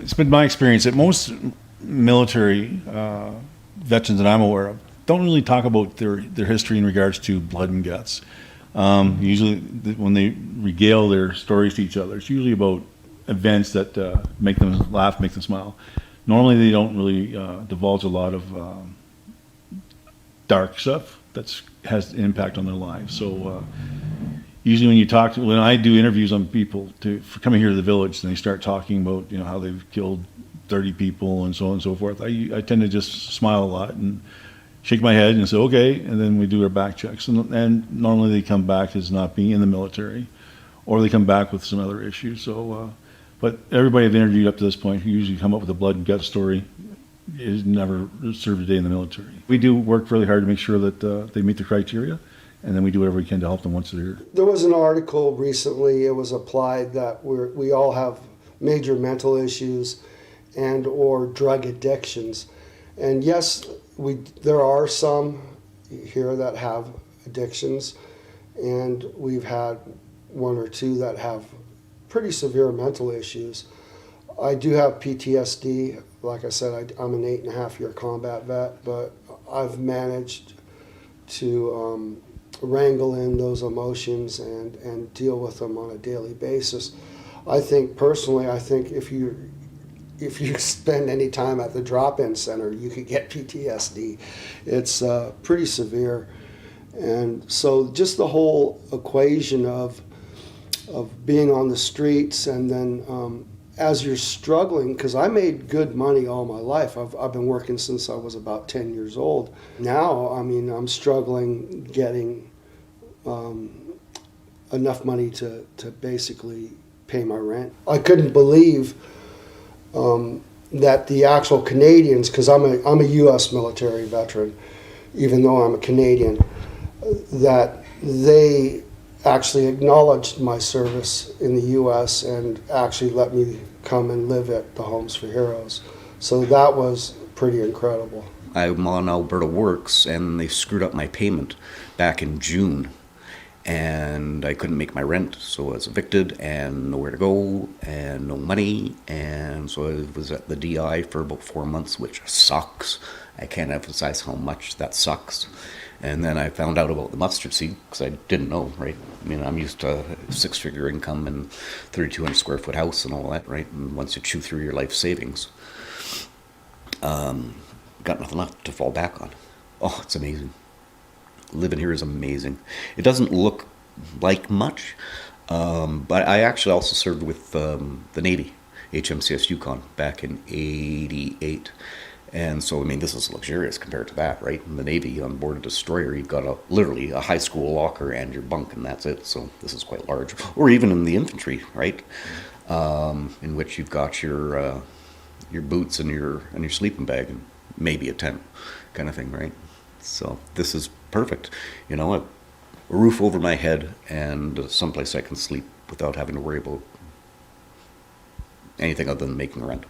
it's been my experience that most military veterans that I'm aware of don't really talk about their history in regards to blood and guts. Usually, when they regale their stories to each other, it's usually about events that make them laugh, make them smile. Normally, they don't really divulge a lot of dark stuff that has an impact on their lives. So usually when I do interviews on people for coming here to the village, and they start talking about how they've killed 30 people and so on and so forth, I tend to just smile a lot and shake my head and say okay, and then we do our back checks, and normally they come back as not being in the military, or they come back with some other issues. So but everybody I've interviewed up to this point who usually come up with a blood and gut story is never served a day in the military. We do work really hard to make sure that they meet the criteria, and then we do whatever we can to help them once they're here. There was an article recently, it was applied, that we all have major mental issues and or drug addictions. And yes, there are some here that have addictions, and we've had one or two that have pretty severe mental issues. I do have PTSD. Like I said, I'm an 8.5-year combat vet, but I've managed to wrangle in those emotions and deal with them on a daily basis. I think personally, if you spend any time at the drop-in center, you could get PTSD. It's pretty severe. And so just the whole equation of being on the streets, and then as you're struggling, because I made good money all my life. I've been working since I was about 10 years old. Now, I mean, I'm struggling getting enough money to basically pay my rent. I couldn't believe that the actual Canadians, because I'm a U.S. military veteran, even though I'm a Canadian, that they actually acknowledged my service in the U.S. and actually let me come and live at the Homes for Heroes. So that was pretty incredible. I'm on Alberta Works, and they screwed up my payment back in June, and I couldn't make my rent, so I was evicted and nowhere to go and no money, and so I was at the DI for about 4 months, which sucks. I can't emphasize how much that sucks. And then I found out about the mustard seed, because I didn't know, right? I mean, I'm used to a 6-figure income and 3,200 square foot house and all that, right? And once you chew through your life savings, got nothing left to fall back on. Oh, it's amazing. Living here is amazing. It doesn't look like much, but I actually also served with the Navy, HMCS Yukon, back in '88. And so, I mean, this is luxurious compared to that, right? In the Navy, on board a destroyer, you've got literally a high school locker and your bunk, and that's it. So this is quite large. Or even in the infantry, right? In which you've got your boots and your sleeping bag and maybe a tent kind of thing, right? So this is perfect. A roof over my head and someplace I can sleep without having to worry about anything other than making rent.